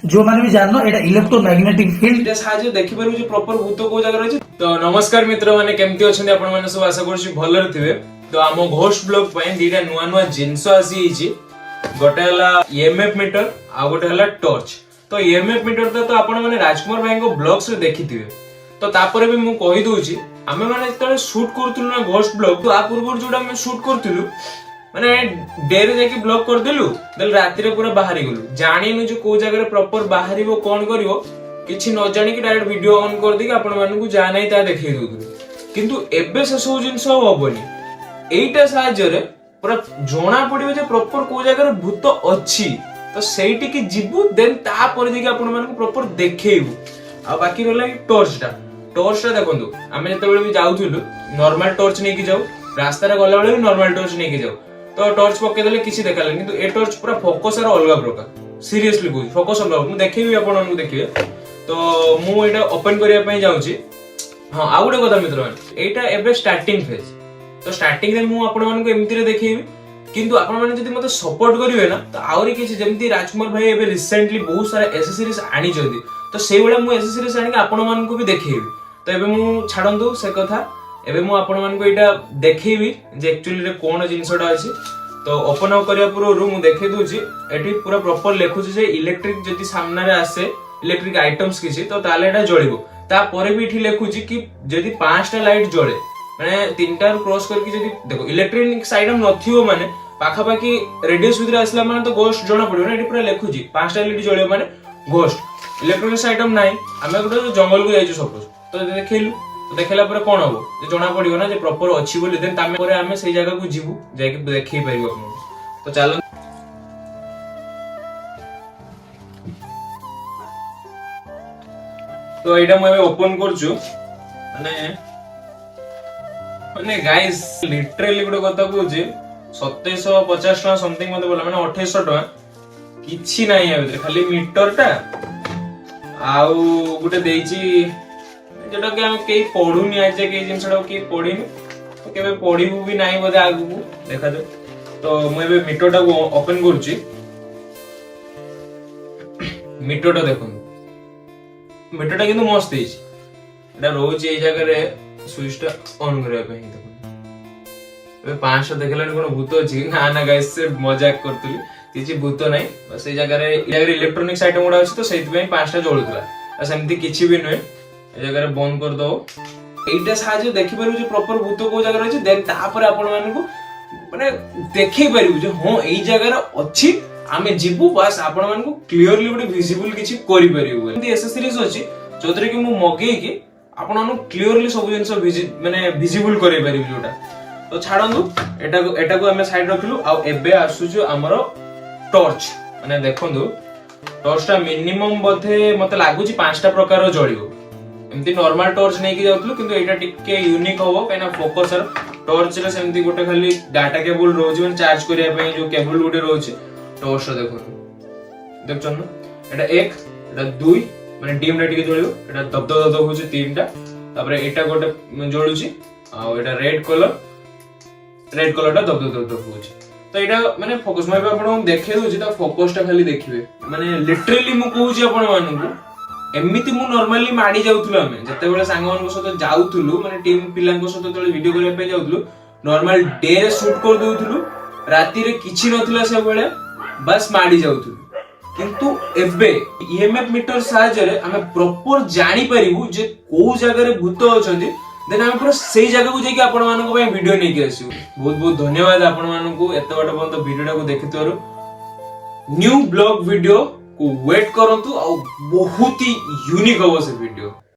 जो माने भी जाननो एटा इलेक्ट्रोमैग्नेटिक फील्ड ये साजे देखि परु जे प्रॉपर भूत को जगह रही। तो नमस्कार मित्र माने केमती अछन आपण माने सब आशा करछि भलर थिबे। तो आम घोस्ट ब्लॉग पय दीटा नुआ नुआ जिंस आसी छि। गोटे हला ईएमएफ मीटर आ गोटे हला टॉर्च। तो ईएमएफ मीटर तो आपण माने राजकुमार भाई को ब्लॉग्स रे देखिथिबे। तो तापर भी मु कहि दोछि आमे माने तळे शूट करथुलु ना घोस्ट ब्लॉग। तो आ पूर्व जोडा हम शूट करथुलु माने डे रे जाके ब्लॉक कर देलु देल राति रे पूरा बाहरी गलु जानिनु जे को जगह रे प्रॉपर बाहरीबो कोन करिवो किछि न जानि कि डायरेक्ट वीडियो ऑन कर दे कि आपण मानन को जा नै ता देखै दोथु। किंतु एबे से सब जिंस होबनी एइटा साहाଯ୍य रे पूरा जोना पडिबो जे प्रॉपर को जगह रे भूत अछि। तो सेइटी कि जिबु देन ता पर जे कि आपण मानन को प्रॉपर देखैबु। आ बाकी रहला टॉर्च देखंतु आमे जते बेले भी जाउथुलु नॉर्मल टॉर्च नै कि जाउ रास्ता रे गला बेले भी नॉर्मल टॉर्च नै कि जाउ। तो टॉर्च पके देले किछि देखाले किंतु ए टॉर्च पूरा फोकस रे अलगा प्रकार सीरियसली कहू फोकस अलगा मु देखैबी आपण मानन को देखिबे। तो मु एटा ओपन करिया पई जाउची। हां आ गुटे कथा मित्र माने एटा एबे स्टार्टिंग फेज। तो स्टार्टिंग रे मु आपण मानन को एमती रे देखैबी किंतु आपण माने जदी मते सपोर्ट करिवे ना तो आउरी किछि जेमती राजकुमार भाई एबे रिसेंटली बहुत सारा एक्सेसरीज आनी जदी तो सेइ बेला मु एक्सेसरीज आनी आपण मानन को भी देखैबी। तो एबे मु छाडंदु से कथा एबे मु आपण मान को एटा देखैबी जे एक्चुअली रे कोन जिंसडा अछि। तो ओपन अप करिया पूरा मु देखै दोछि एठी पूरा प्रॉपर लेखुछि जे इलेक्ट्रिक जति सामना रे आसे इलेक्ट्रिक आइटम्स किछि तो ताले एटा जळिबो। ता परे भी एठी लेखुछि कि जति पांचटा लाइट जळे माने तीनटा क्रॉस करके जति देखो इलेक्ट्रिक आइटम नथियो माने पाखा पाखी रेडियस भितर आसला माने तो घोस्ट जणा पडियो ना। एठी पूरा लेखुछि पांचटा लाइट जळियो माने घोस्ट इलेक्ट्रॉनिक्स आइटम नाही। आमे गोटे जंगल को जाइछु सपोज तो देखैलु तो देखला पर कोन हबो जे जणा पडियो ना जे प्रॉपर अछि बोली देन तामे परे आमे सेई जगह को जिवु जाय के देखै परिबो अपन। तो चलो तो एटा म ओपन करछु माने गाइस लिटरली गुटे कथा कहूची 2750 टका समथिंग मते बोला माने 2800 टका किछि नाही आ भीतर खाली मीटर टा आउ गुटे देइची जेटा कि हम के पढुनी आज के जिंसडा के पढिनी तो केबे पढिबु भी नाही बोदे आगु देखा दे। तो म एबे मीटरटा को ओपन करछि। मीटरटा देखो मीटरटा किंतु मस्त हिच एटा रोज ए जगह रे स्विचटा ऑन करबा पे देखो एबे 500 देखला कोन भूत अछि ना ना गाइस से मजाक करतली किछि भूत नाही बस ए जगह रे इलेक्ट्रॉनिक्स आइटम उडा अछि तो सेति पे 5टा जळुतला आ सेमति किछि भी नय ए जगह रे बंद कर दो। एइटा साजे देखि परु जे प्रॉपर भूत को जगह रहछि देन ता पर आपण माने को माने देखि परु जे हां एई जगह रे अछि आमे जिबु बस आपण माने को क्लियरली गुटे विजिबल किछि करि परिबो। एमती एक्सेसरीज अछि जोतरे कि मु मगेई कि आपण माने क्लियरली सब जिंस माने विजिबल करि परिबो जोटा। तो छाडंदु एटा को हमें साइड रखलु आ एबे आसुछु हमरो टॉर्च माने देखंदु टॉर्चटा मिनिमम बथे मते लागुची 5टा प्रकार जळिबो। एमती नॉर्मल टॉर्च नै कि जाउतलु किंतु एटा टिके यूनिक होबो काइना फोकसर टॉर्च रे सेमती गोटे खाली डाटा केबल रोज मन चार्ज करिया पई जो केबल गोटे रोज टॉर्च देखो देखछन एटा 1 एटा 2 माने डिम रे टिके जळियो एटा दब दब दब होची 3टा तापर एटा गोटे जळुची आ एटा रेड कलर टा दब दब दब होची। तो एटा माने फोकस मैं आपण देखे दोची ता फोकस टा खाली देखिबे माने लिटरली मु कहूची आपण मानू एमिति मु नॉर्मली माडी जाउथुलु आमे जते बेले सांग मानको सतो जाउथुलु माने टीम पिलांको सतो तळे वीडियो करबा पे जाउथुलु नॉर्मल डे रे शूट कर दोथुलु राती रे किछि नथिला से बेले बस माडी जाउथुलु। किंतु एबे ईएमएफ मीटर साहाय्य रे आमे प्रॉपर जानि परिबु जे को जगह रे भूत अछंती देन आमे पूरा सेही जगह को जेकी आपण मानको पे वीडियो नै के आसी। बहुत बहुत धन्यवाद आपण मानको एते बड बंद वीडियोटा को देखितोरु। न्यू ब्लॉग वीडियो को वेट करंतु आ बहुत ही यूनिक हो से वीडियो।